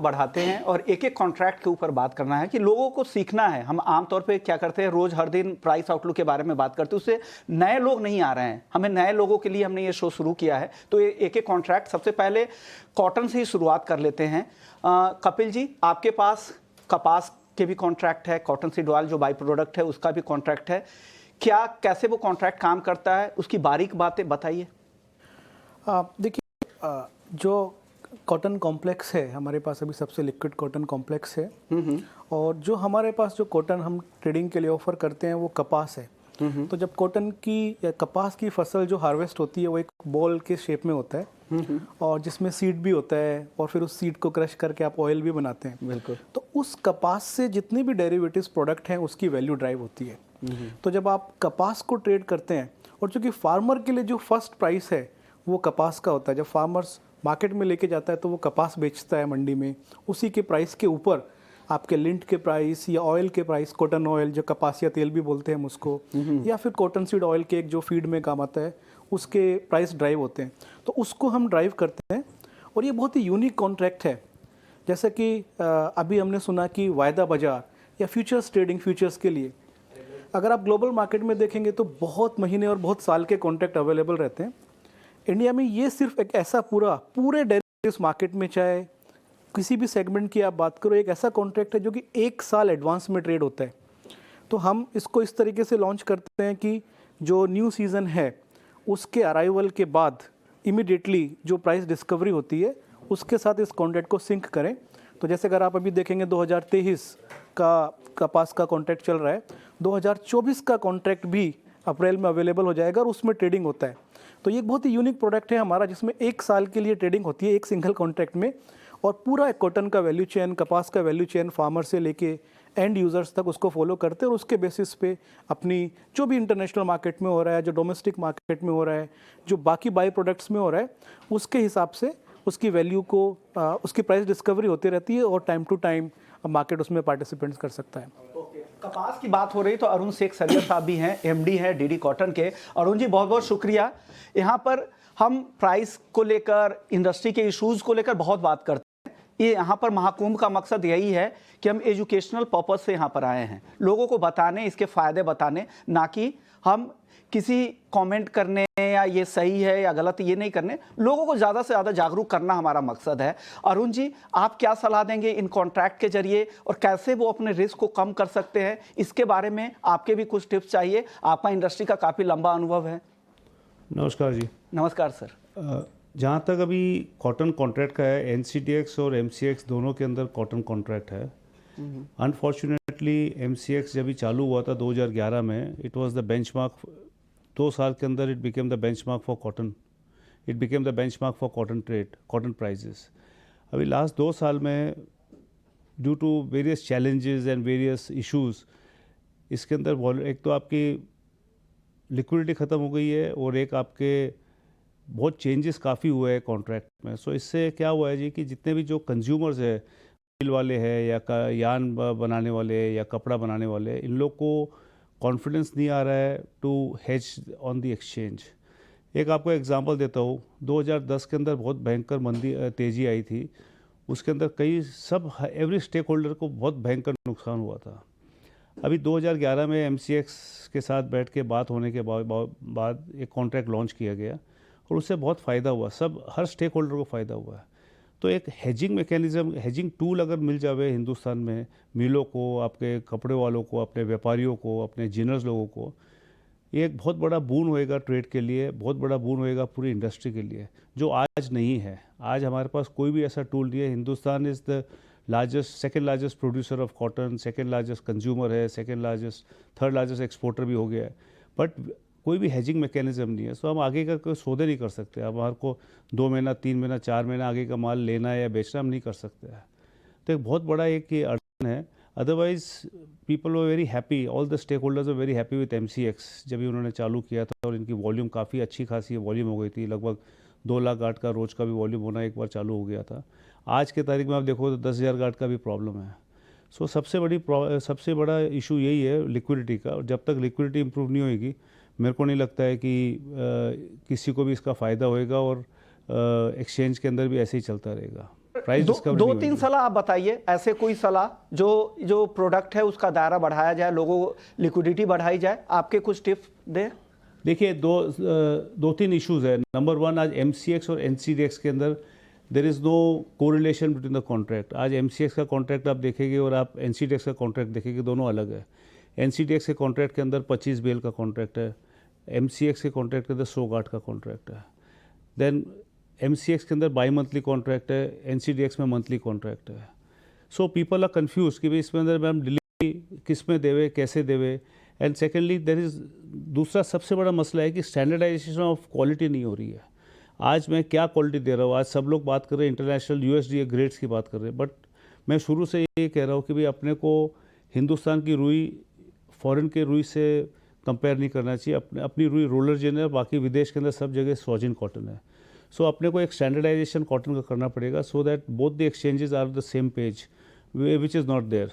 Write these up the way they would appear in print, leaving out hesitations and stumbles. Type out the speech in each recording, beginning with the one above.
बढ़ाते हैं और एक एक कॉन्ट्रैक्ट के ऊपर बात करना है कि लोगों को सीखना है। हम आमतौर पे क्या करते हैं, रोज हर दिन प्राइस आउटलुक के बारे में बात करते हैं, उससे नए लोग नहीं आ रहे हैं। हमें नए लोगों के लिए हमने ये शो शुरू किया है। तो ये एक एक कॉन्ट्रैक्ट, सबसे पहले कॉटन से ही शुरुआत कर लेते हैं। कपिल जी, आपके पास कपास के भी कॉन्ट्रैक्ट है, कॉटन सीड ऑयल जो बाई प्रोडक्ट है उसका भी कॉन्ट्रैक्ट है। क्या कैसे वो कॉन्ट्रैक्ट काम करता है, उसकी बारीक बातें बताइए। देखिए, जो कॉटन कॉम्प्लेक्स है हमारे पास, अभी सबसे लिक्विड कॉटन कॉम्प्लेक्स है। और जो हमारे पास जो कॉटन हम ट्रेडिंग के लिए ऑफर करते हैं वो कपास है। तो जब कॉटन की या कपास की फसल जो हार्वेस्ट होती है वो एक बॉल के शेप में होता है और जिसमें सीड भी होता है और फिर उस सीड को क्रश करके आप ऑयल भी बनाते हैं। बिल्कुल। तो उस कपास से जितने भी डेरिवेटिव्स प्रोडक्ट हैं उसकी वैल्यू ड्राइव होती है। तो जब आप कपास को ट्रेड करते हैं, और चूंकि फार्मर के लिए जो फर्स्ट प्राइस है वो कपास का होता है, जब फार्मर्स मार्केट में लेके जाता है तो वो कपास बेचता है मंडी में, उसी के प्राइस के ऊपर आपके लिंट के प्राइस या ऑयल के प्राइस, कॉटन ऑयल जो कपासिया तेल भी बोलते हैं हम उसको, या फिर कॉटन सीड ऑयल केक जो फीड में काम आता है, उसके प्राइस ड्राइव होते हैं। तो उसको हम ड्राइव करते हैं और ये बहुत ही यूनिक कॉन्ट्रैक्ट है। जैसे कि अभी हमने सुना कि वायदा बाजार या फ्यूचर्स ट्रेडिंग, फ्यूचर्स के लिए अगर आप ग्लोबल मार्केट में देखेंगे तो बहुत महीने और बहुत साल के कॉन्ट्रैक्ट अवेलेबल रहते हैं। इंडिया में ये सिर्फ एक ऐसा पूरे डेरिवेटिव्स मार्केट में, चाहे किसी भी सेगमेंट की आप बात करो, एक ऐसा कॉन्ट्रैक्ट है जो कि 1 साल एडवांस में ट्रेड होता है। तो हम इसको इस तरीके से लॉन्च करते हैं कि जो न्यू सीज़न है उसके अराइवल के बाद इमिडिएटली जो प्राइस डिस्कवरी होती है उसके साथ इस कॉन्ट्रैक्ट को सिंक करें। तो जैसे अगर आप अभी देखेंगे 2023 का कपास का कॉन्ट्रैक्ट चल रहा है, 2024 का कॉन्ट्रैक्ट भी अप्रैल में अवेलेबल हो जाएगा और उसमें ट्रेडिंग होता है। तो ये एक बहुत ही यूनिक प्रोडक्ट है हमारा, जिसमें 1 साल के लिए ट्रेडिंग होती है एक सिंगल कॉन्ट्रैक्ट में, और पूरा कॉटन का वैल्यू चेन, कपास का वैल्यू चेन फार्मर से लेके एंड यूज़र्स तक उसको फॉलो करते हैं। और उसके बेसिस पे अपनी जो भी इंटरनेशनल मार्केट में हो रहा है, जो डोमेस्टिक मार्केट में हो रहा है, जो बाकी बाई प्रोडक्ट्स में हो रहा है, उसके हिसाब से उसकी वैल्यू को उसकी प्राइस डिस्कवरी होती रहती है और टाइम टू टाइम मार्केट उसमें पार्टिसिपेंट्स कर सकता है। कपास की बात हो रही तो अरुण शेख सरियर साहब भी हैं, एमडी हैं डीडी कॉटन के। अरुण जी, बहुत बहुत शुक्रिया। यहाँ पर हम प्राइस को लेकर, इंडस्ट्री के इश्यूज को लेकर बहुत बात करते हैं। ये यहाँ पर महाकुंभ का मकसद यही है कि हम एजुकेशनल पर्पज से यहाँ पर आए हैं, लोगों को बताने, इसके फायदे बताने, ना कि हम किसी कमेंट करने या ये सही है या गलत ये नहीं करने, लोगों को ज़्यादा से ज़्यादा जागरूक करना हमारा मकसद है। अरुण जी, आप क्या सलाह देंगे इन कॉन्ट्रैक्ट के जरिए और कैसे वो अपने रिस्क को कम कर सकते हैं, इसके बारे में आपके भी कुछ टिप्स चाहिए। आपका इंडस्ट्री का काफ़ी लंबा अनुभव है। नमस्कार जी। नमस्कार सर। जहाँ तक अभी कॉटन कॉन्ट्रैक्ट का है, एनसीटीएक्स और एमसीएक्स दोनों के अंदर कॉटन कॉन्ट्रैक्ट है। अनफॉर्चुनेटली एमसीएक्स जब भी चालू हुआ था 2011 में, इट वाज द बेंचमार्क। 2 साल के अंदर it became the benchmark for cotton, it became the benchmark for cotton trade, cotton prices. अभी लास्ट 2 साल में due to various challenges and various issues, इसके अंदर एक तो आपकी लिक्विडिटी ख़त्म हो गई है और एक आपके बहुत चेंजेस काफ़ी हुए हैं कॉन्ट्रैक्ट में। सो इससे क्या हुआ है जी कि जितने भी जो कंज्यूमर्स है, मिल वाले हैं या यान बनाने वाले या कपड़ा बनाने वाले, इन लोग को कॉन्फिडेंस नहीं आ रहा है to hedge on the exchange. एक आपको एग्जांपल देता हूँ, 2010 के अंदर बहुत भयंकर मंदी तेज़ी आई थी, उसके अंदर एवरी स्टेक होल्डर को बहुत भयंकर नुकसान हुआ था। अभी 2011 में एमसीएक्स के साथ बैठ के बात होने के बाद एक कॉन्ट्रैक्ट लॉन्च किया गया और उससे बहुत फ़ायदा हुआ, हर स्टेक होल्डर को फ़ायदा हुआ है। तो एक हेजिंग मैकेनिज़्म, हेजिंग टूल अगर मिल जावे हिंदुस्तान में, मिलों को, आपके कपड़े वालों को, अपने व्यापारियों को, अपने जिनर्स लोगों को, ये एक बहुत बड़ा बून होएगा ट्रेड के लिए, बहुत बड़ा बून होएगा पूरी इंडस्ट्री के लिए, जो आज नहीं है। आज हमारे पास कोई भी ऐसा टूल नहीं है। Hindustan is the second largest producer of cotton, second largest consumer है, थर्ड लार्जेस्ट एक्सपोर्टर भी हो गया है, बट कोई भी हेजिंग मैकेनिज्म नहीं है। सो हम आगे का कोई सौदे नहीं कर सकते। अब हमारे को 2 महीना, 3 महीना, 4 महीना आगे का माल लेना है या बेचना हम नहीं कर सकते हैं। तो एक बहुत बड़ा एक ये अड़चन है। Otherwise people were very happy, all the stakeholders were very happy with MCX जब भी उन्होंने चालू किया था, और इनकी वॉल्यूम काफ़ी अच्छी खासी वॉल्यूम हो गई थी। लगभग 2 लाख गार्ड का रोज़ का भी वॉल्यूम होना एक बार चालू हो गया था। आज के तारीख में आप देखो तो 10,000 गार्ड का भी प्रॉब्लम है। सो सबसे बड़ा इशू यही है लिक्विडिटी का, और जब तक लिक्विडिटी इंप्रूव नहीं होगी, मेरे को नहीं लगता है कि किसी को भी इसका फ़ायदा होएगा, और एक्सचेंज के अंदर भी ऐसे ही चलता रहेगा। प्राइस डिस्कवरी दो तीन सलाह आप बताइए, ऐसे कोई सलाह जो प्रोडक्ट है उसका दायरा बढ़ाया जाए, लोगों को लिक्विडिटी बढ़ाई जाए, आपके कुछ टिप्स दें। देखिए, दो तीन इश्यूज है। नंबर वन, आज MCX और NCDX के अंदर there is no correlation between the contract. आज MCX का कॉन्ट्रैक्ट आप देखेंगे और आप NCDX का कॉन्ट्रैक्ट देखेंगे, दोनों अलग है। NCDX के कॉन्ट्रैक्ट के अंदर 25 बेल का कॉन्ट्रैक्ट है, MCX के कॉन्ट्रैक्ट के अंदर 100 गार्ड का कॉन्ट्रैक्ट है। देन MCX के अंदर बाई मंथली कॉन्ट्रैक्ट है, NCDX में मंथली कॉन्ट्रैक्ट है। सो पीपल आर कन्फ्यूज कि भाई इसमें अंदर मैम डिलीवरी किस में देवे, कैसे देवे। एंड सेकेंडली देर इज़ दूसरा सबसे बड़ा मसला है कि स्टैंडर्डाइजेशन ऑफ क्वालिटी नहीं हो रही है। आज मैं क्या क्वालिटी दे रहा हूँ, आज सब लोग बात कर रहे हैं इंटरनेशनल USDA ग्रेड्स की बात कर रहे हैं, बट मैं शुरू से ये कह रहा हूँ कि भाई अपने को हिंदुस्तान की रुई फॉरेन के रुई से कंपेयर नहीं करना चाहिए। अपनी रुई रोलर जेन है, बाकी विदेश के अंदर सब जगह सोजिन कॉटन है। सो अपने को एक स्टैंडर्डाइजेशन कॉटन का करना पड़ेगा, so that both the exchanges are the same page, which is not there.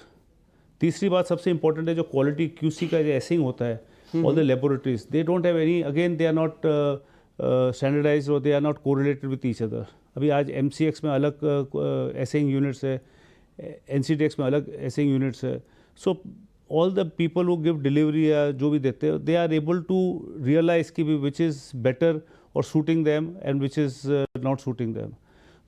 तीसरी बात सबसे इंपॉर्टेंट है, जो क्वालिटी QC का जो एसिंग होता है, all the laboratories they don't have any, again they are not standardized और they are not correlated with each other. अभी आज MCX में अलग एसिंग यूनिट्स है, NCDX में अलग एसिंग यूनिट्स है। So all the people who give delivery या जो भी देते हैं, they are able to realise कि विच इज़ बेटर और suiting them and which is not suiting them.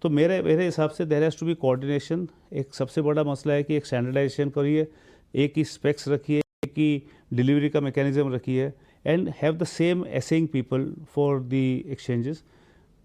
तो मेरे हिसाब से there has to be coordination. एक सबसे बड़ा मसला है कि एक स्टैंडर्डाइजेशन करिए, एक ही स्पेक्स रखिए, एक ही डिलीवरी का मैकेनिज्म रखिए, and have the same assaying people for the exchanges,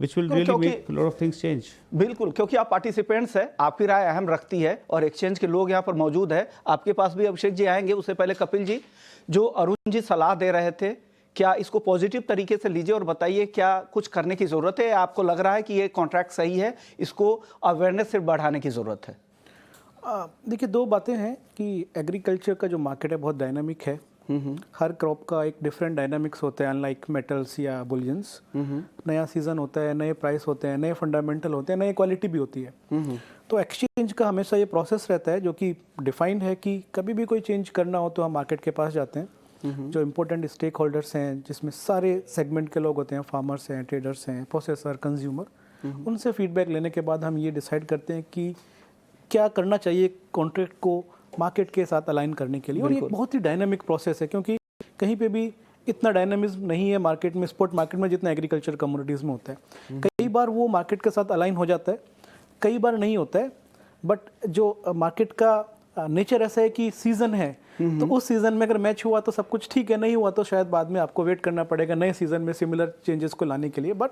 which will really make lot of things change. बिल्कुल, क्योंकि आप पार्टिसिपेंट्स हैं, आपकी राय अहम रखती है और एक्सचेंज के लोग यहाँ पर मौजूद हैं। आपके पास भी अभिषेक जी आएंगे, उससे पहले कपिल जी, जो अरुण जी सलाह दे रहे थे, क्या इसको पॉजिटिव तरीके से लीजिए और बताइए क्या कुछ करने की ज़रूरत है, आपको लग रहा है कि ये कॉन्ट्रैक्ट सही है, इसको अवेयरनेस से बढ़ाने की ज़रूरत है? देखिए, दो बातें हैं कि एग्रीकल्चर का जो मार्केट है बहुत डायनामिक है। हर क्रॉप का एक डिफरेंट डायनामिक्स होता है, अनलाइक मेटल्स या बुलियंस। नया सीजन होता है, नए प्राइस होते हैं, नए फंडामेंटल होते हैं, नई क्वालिटी भी होती है। तो एक्सचेंज का हमेशा ये प्रोसेस रहता है जो कि डिफाइंड है कि कभी भी कोई चेंज करना हो तो हम मार्केट के पास जाते हैं। जो इम्पोर्टेंट स्टेक होल्डर्स हैं, जिसमें सारे सेगमेंट के लोग होते हैं, फार्मर्स हैं, ट्रेडर्स हैं, प्रोसेसर, कंज्यूमर, उनसे फीडबैक लेने के बाद हम ये डिसाइड करते हैं कि क्या करना चाहिए कॉन्ट्रैक्ट को मार्केट के साथ अलाइन करने के लिए। और ये बहुत ही डायनामिक प्रोसेस है, क्योंकि कहीं पे भी इतना डायनामिज्म नहीं है मार्केट में, स्पॉट मार्केट में, जितना एग्रीकल्चर कमोडिटीज़ में होता है। कई बार वो मार्केट के साथ अलाइन हो जाता है, कई बार नहीं होता है। बट जो मार्केट का नेचर ऐसा है कि सीज़न है, तो उस सीज़न में अगर मैच हुआ तो सब कुछ ठीक है, नहीं हुआ तो शायद बाद में आपको वेट करना पड़ेगा नए सीज़न में सिमिलर चेंजेस को लाने के लिए। बट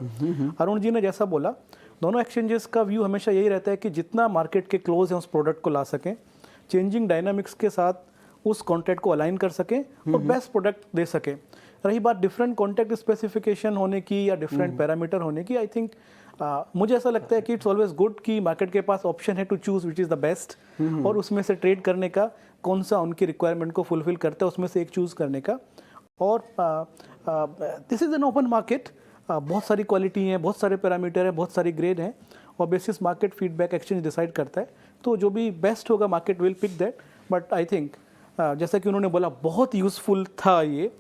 अरुण जी ने जैसा बोला, दोनों एक्सचेंजेस का व्यू हमेशा यही रहता है कि जितना मार्केट के क्लोज है उस प्रोडक्ट को ला सकें, चेंजिंग डायनामिक्स के साथ उस कॉन्ट्रैक्ट को अलाइन कर सकें और बेस्ट प्रोडक्ट दे सकें। रही बात डिफरेंट कॉन्ट्रैक्ट स्पेसिफिकेशन होने की या डिफरेंट पैरामीटर होने की, आई थिंक मुझे ऐसा लगता है कि इट्स ऑलवेज गुड कि मार्केट के पास ऑप्शन है to choose which is the best, और उसमें से ट्रेड करने का, कौन सा उनकी रिक्वायरमेंट को फुलफिल करता है उसमें से एक चूज़ करने का। और this is an open market, बहुत सारी क्वालिटी हैं, बहुत सारे पैरामीटर हैं, बहुत सारी ग्रेड हैं, और basis market feedback exchange decide करता है। तो जो भी बेस्ट होगा market will pick that. But I think जैसा कि उन्होंने बोला, बहुत यूज़फुल था ये,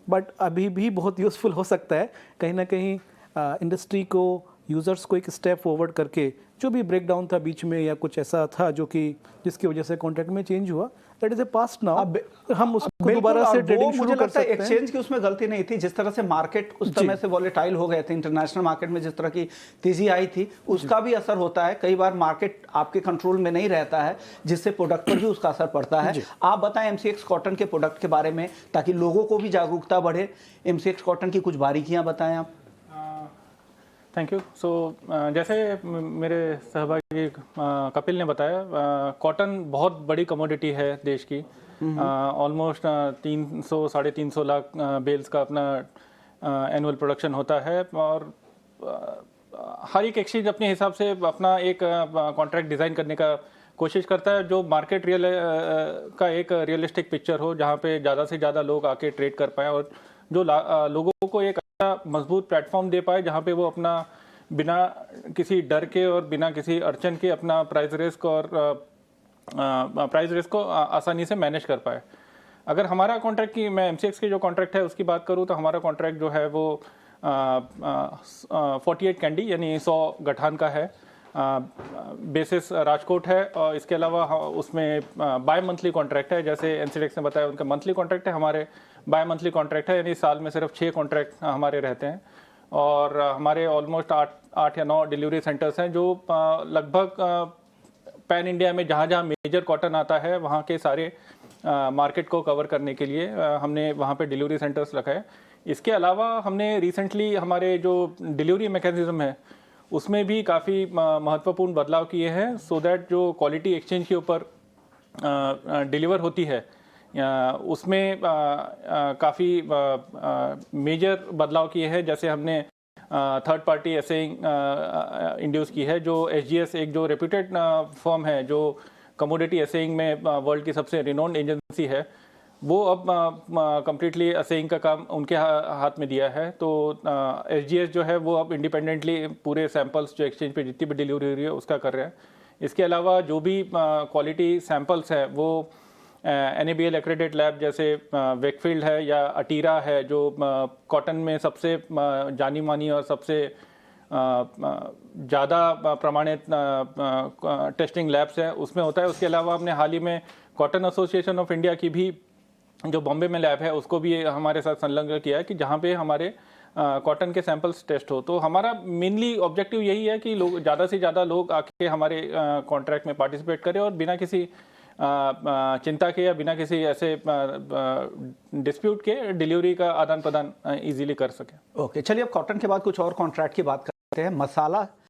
बट अभी भी बहुत यूज़फुल हो सकता है। कहीं ना कहीं इंडस्ट्री को, यूज़र्स को एक स्टेप फॉरवर्ड करके, जो भी ब्रेकडाउन था बीच में या कुछ ऐसा था जो कि जिसकी वजह से कॉन्ट्रैक्ट में चेंज हुआ, that is a past now. हम उसको दोबारा से ट्रेडिंग शुरू कर सकते हैं। एक्सचेंज की उसमें गलती नहीं थी, जिस तरह से मार्केट उस समय से वॉलेटाइल हो गए थे, इंटरनेशनल मार्केट में जिस तरह की तेजी आई थी, उसका भी असर होता है। कई बार मार्केट आपके कंट्रोल में नहीं रहता है, जिससे प्रोडक्ट पर भी उसका असर पड़ता है। आप बताएं MCX कॉटन के प्रोडक्ट के बारे में, ताकि लोगों को भी जागरूकता बढ़े। MCX कॉटन की कुछ बारीकियां बताएं आप। Thank you. सो जैसे मेरे सहभागी कपिल ने बताया, कॉटन बहुत बड़ी कमोडिटी है देश की। ऑलमोस्ट 300-350 लाख बेल्स का अपना एनुअल प्रोडक्शन होता है, और हर एक एक्सचेंज अपने हिसाब से अपना एक कॉन्ट्रैक्ट डिज़ाइन करने का कोशिश करता है, जो मार्केट का एक रियलिस्टिक पिक्चर हो, जहाँ पे ज़्यादा से ज़्यादा लोग आके ट्रेड कर पाएँ, और जो लोगों को एक मजबूत प्लेटफॉर्म दे पाए, जहाँ पे वो अपना बिना किसी डर के और बिना किसी अड़चन के अपना प्राइस रिस्क को आसानी से मैनेज कर पाए। अगर हमारा कॉन्ट्रैक्ट की, मैं MCX की जो कॉन्ट्रैक्ट है उसकी बात करूँ, तो हमारा कॉन्ट्रैक्ट जो है वो 48 कैंडी यानी 100 गठान का है। बेसिस राजकोट है, और इसके अलावा उसमें बाय मंथली कॉन्ट्रैक्ट है। जैसे एनसीडेक्स ने बताया उनका मंथली कॉन्ट्रैक्ट है, हमारे बाय मंथली कॉन्ट्रैक्ट है, यानी साल में सिर्फ 6 कॉन्ट्रैक्ट हमारे रहते हैं। और हमारे ऑलमोस्ट 8 या 9 डिलीवरी सेंटर्स हैं जो लगभग पैन इंडिया में जहाँ जहाँ मेजर कॉटन आता है वहाँ के सारे मार्केट को कवर करने के लिए हमने वहाँ पे डिलीवरी सेंटर्स रखा है। इसके अलावा हमने रिसेंटली हमारे जो डिलीवरी मैकेनिज्म है उसमें भी काफ़ी महत्वपूर्ण बदलाव किए हैं, सो दैट जो क्वालिटी एक्सचेंज के ऊपर डिलीवर होती है उसमें काफ़ी मेजर बदलाव किए हैं। जैसे हमने थर्ड पार्टी एसेइंग इंड्यूस की है, जो एसजीएस एक जो रेप्यूटेड फर्म है जो कमोडिटी एसेइंग में वर्ल्ड की सबसे रिनोन्ड एजेंसी है, वो अब कम्प्लीटली असेइंग का काम उनके हाथ में दिया है। तो एसजीएस जो है वो अब इंडिपेंडेंटली पूरे सैंपल्स जो एक्सचेंज पे जितनी भी डिलीवरी हो रही है उसका कर रहे हैं। इसके अलावा जो भी क्वालिटी सैंपल्स हैं वो NABL एक्रेडिटेड लैब जैसे वेकफील्ड है या अटीरा है, जो कॉटन में सबसे जानी मानी और सबसे ज़्यादा प्रमाणित टेस्टिंग लैब्स है उसमें होता है। उसके अलावा हमने हाल ही में कॉटन एसोसिएशन ऑफ इंडिया की भी जो बॉम्बे में लैब है उसको भी हमारे साथ संलग्न किया है कि जहाँ पे हमारे कॉटन के सैंपल्स टेस्ट हो। तो हमारा मेनली ऑब्जेक्टिव यही है कि लोग ज़्यादा से ज़्यादा लोग आके हमारे कॉन्ट्रैक्ट में पार्टिसिपेट करें और बिना किसी चिंता के या बिना किसी ऐसे डिस्प्यूट के डिलीवरी का आदान प्रदान इजीली कर सकें। ओके, चलिए अब कॉटन के बाद कुछ और कॉन्ट्रैक्ट की बात करते हैं। मसाला